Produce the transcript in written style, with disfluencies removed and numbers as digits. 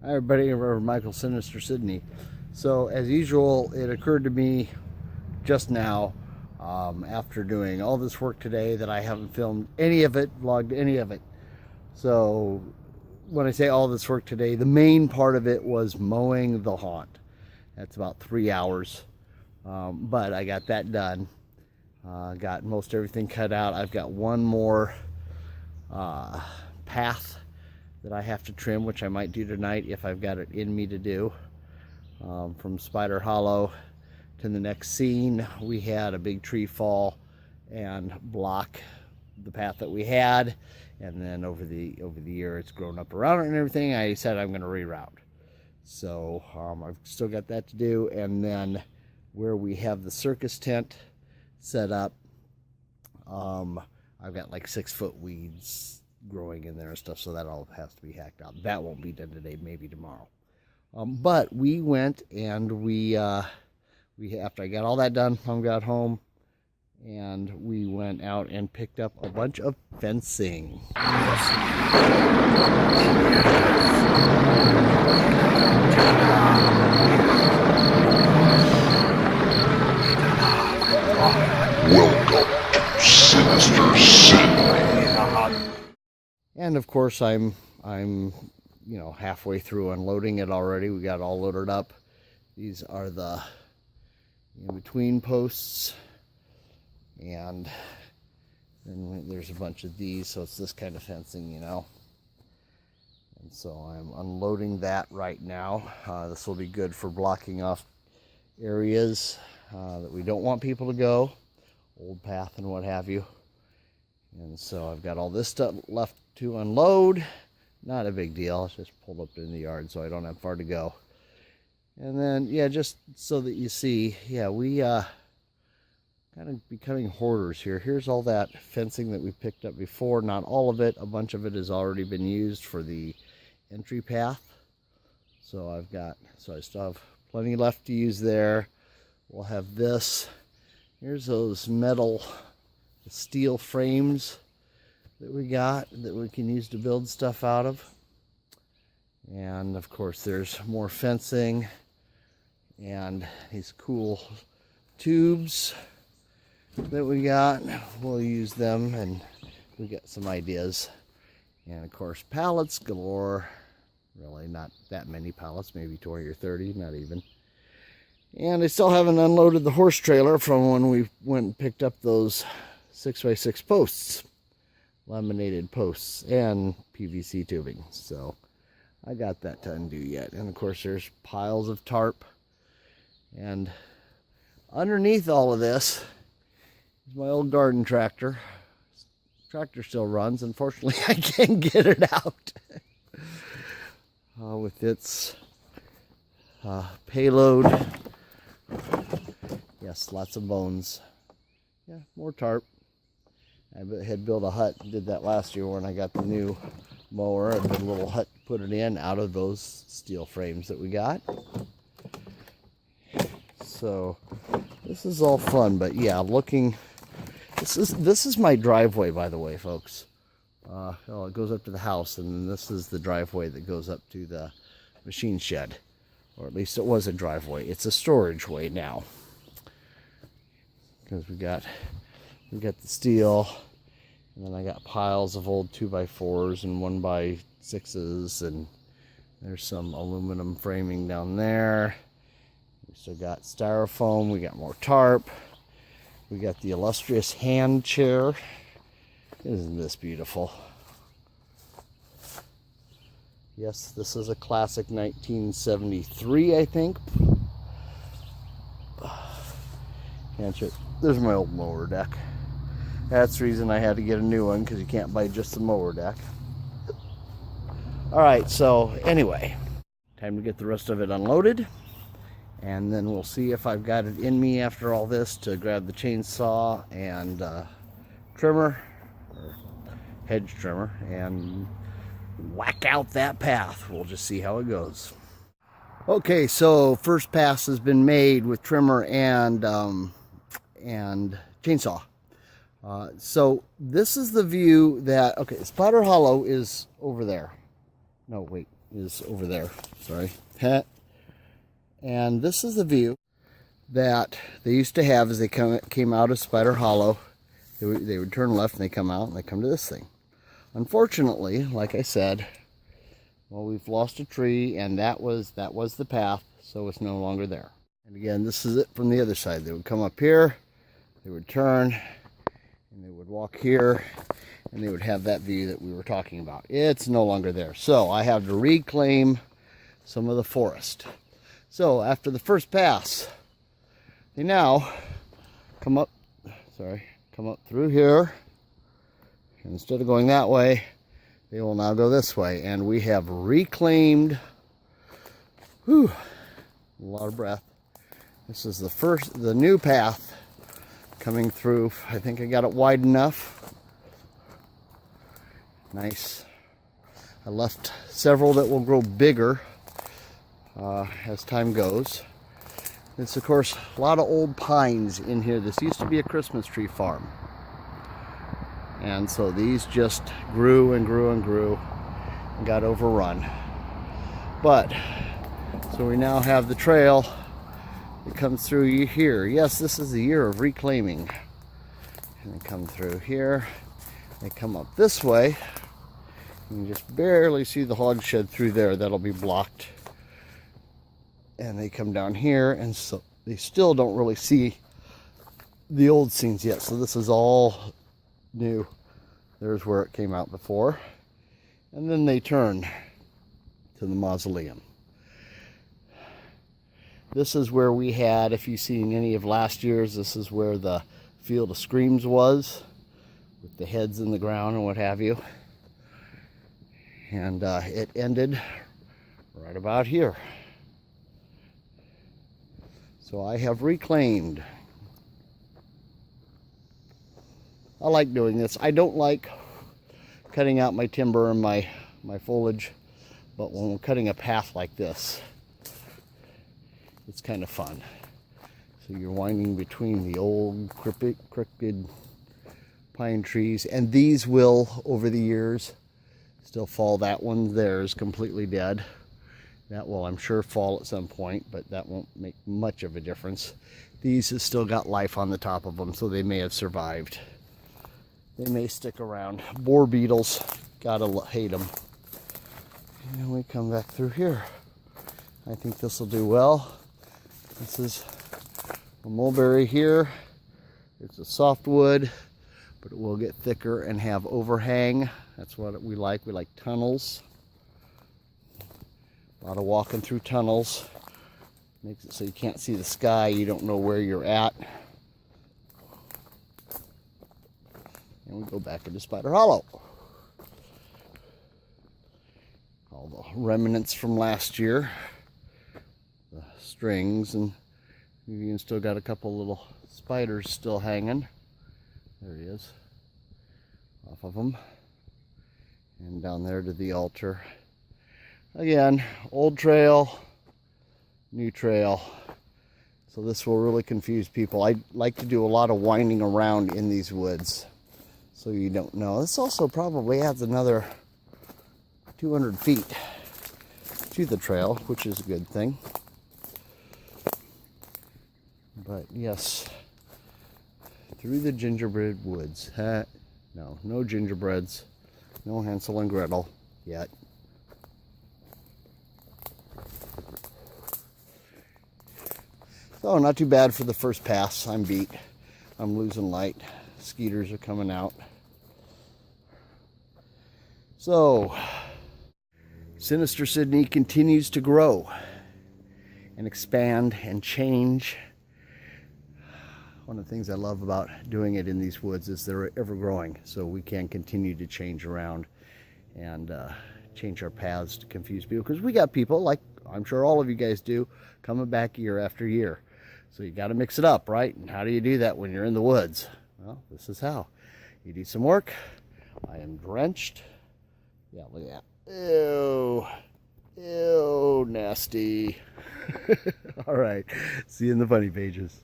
Hi everybody, I'm Michael Sinister Sidney. So as usual, it occurred to me just now, after doing all this work today, that I haven't filmed any of it, vlogged any of it. So when I say all this work today, the main part of it was mowing the haunt. That's about 3 hours, but I got that done. Got most everything cut out. I've got one more path that I have to trim, which I might do tonight if I've got it in me to do. From Spider Hollow to the next scene, we had a big tree fall and block the path that we had, and then over the year it's grown up around it and everything. I said I'm going to reroute, so I've still got that to do. And then where we have the circus tent set up, I've got like 6-foot weeds growing in there and stuff, so that all has to be hacked out. That won't be done today, maybe tomorrow. But we went and we after I got all that done, Mom got home, and we went out and picked up a bunch of fencing. Welcome to Sinister Sidney. And of course, I'm halfway through unloading it already. We got it all loaded up. These are the in-between posts, and then there's a bunch of these, so it's this kind of fencing, And so I'm unloading that right now. This will be good for blocking off areas that we don't want people to go, old path and what have you. And so I've got all this stuff left to unload. Not a big deal. It's just pulled up in the yard, so I don't have far to go. And then, just so that you see, we kind of becoming hoarders here. Here's all that fencing that we picked up before. Not all of it. A bunch of it has already been used for the entry path. So I still have plenty left to use there. We'll have this. Here's those metal steel frames that we got that we can use to build stuff out of. And of course there's more fencing and these cool tubes that we got. We'll use them, and we got some ideas. And of course pallets galore. Really not that many pallets, maybe 20 or 30, not even. And I still haven't unloaded the horse trailer from when we went and picked up those 6x6 posts, laminated posts, and PVC tubing. So I got that to undo yet. And of course there's piles of tarp, and underneath all of this is my old garden tractor. Tractor still runs. Unfortunately, I can't get it out with its payload. Yes, lots of bones. Yeah, more tarp. I had built a hut, did that last year when I got the new mower. I built a little hut, put it in out of those steel frames that we got. So this is all fun, but yeah, this is my driveway, by the way, folks. It goes up to the house, and then this is the driveway that goes up to the machine shed, or at least it was a driveway. It's a storage way now, because we got the steel, and then I got piles of old 2x4s and 1x6s, and there's some aluminum framing down there. We still got styrofoam. We got more tarp. We got the illustrious hand chair. Isn't this beautiful? Yes, this is a classic 1973, I think. Hand chair. There's my old mower deck. That's the reason I had to get a new one, because you can't buy just the mower deck. Alright, so anyway, time to get the rest of it unloaded, and then we'll see if I've got it in me after all this to grab the chainsaw and trimmer, or hedge trimmer, and whack out that path. We'll just see how it goes. Okay, so first pass has been made with trimmer and chainsaw. So this is the view that, okay, Spider Hollow is over there. No, wait, is over there. Sorry. And this is the view that they used to have as they came out of Spider Hollow. They would turn left and they come out and they come to this thing. Unfortunately, like I said, well, we've lost a tree, and that was the path, so it's no longer there. And again, this is it from the other side. They would come up here, they would turn, and they would walk here, and they would have that view that we were talking about. It's no longer there. So I have to reclaim some of the forest. So after the first pass, they now come up through here. And instead of going that way, they will now go this way. And we have reclaimed, a lot of breath. This is the new path coming through. I think I got it wide enough. Nice. I left several that will grow bigger as time goes. It's, of course, a lot of old pines in here. This used to be a Christmas tree farm. And so these just grew and grew and grew and got overrun. But, so we now have the trail that comes through here. Yes, this is the year of reclaiming. And they come through here. They come up this way. You can just barely see the hog shed through there. That'll be blocked. And they come down here, and so they still don't really see the old scenes yet. So this is all new. There's where it came out before. And then they turn to the mausoleum. This is where we had, if you've seen any of last year's, this is where the Field of Screams was, with the heads in the ground and what have you. And it ended right about here. So I have reclaimed. I like doing this. I don't like cutting out my timber and my foliage, but when we're cutting a path like this, it's kind of fun. So you're winding between the old crooked pine trees, and these will, over the years, still fall. That one there is completely dead. That will, I'm sure, fall at some point, but that won't make much of a difference. These have still got life on the top of them, so they may have survived. They may stick around. Boar beetles, gotta hate them. And we come back through here. I think this will do well. This is a mulberry here. It's a softwood, but it will get thicker and have overhang. That's what we like. We like tunnels. A lot of walking through tunnels. Makes it so you can't see the sky. You don't know where you're at. And we go back into Spider Hollow. All the remnants from last year. The strings, and you even still got a couple little spiders still hanging. There he is. Off of them. And down there to the altar. Again, old trail, new trail. So this will really confuse people. I like to do a lot of winding around in these woods, so you don't know. This also probably adds another 200 feet to the trail, which is a good thing. But yes, through the gingerbread woods. No gingerbreads. No Hansel and Gretel yet. So not too bad for the first pass. I'm beat. I'm losing light. Skeeters are coming out. So, Sinister Sidney continues to grow and expand and change. One of the things I love about doing it in these woods is they're ever growing, so we can continue to change around and change our paths to confuse people, because we got people, like I'm sure all of you guys do, coming back year after year. So you got to mix it up, right? And how do you do that when you're in the woods? Well, this is how. You do some work. I am drenched. Yeah, look at that. Ew. Ew, nasty. All right. See you in the funny pages.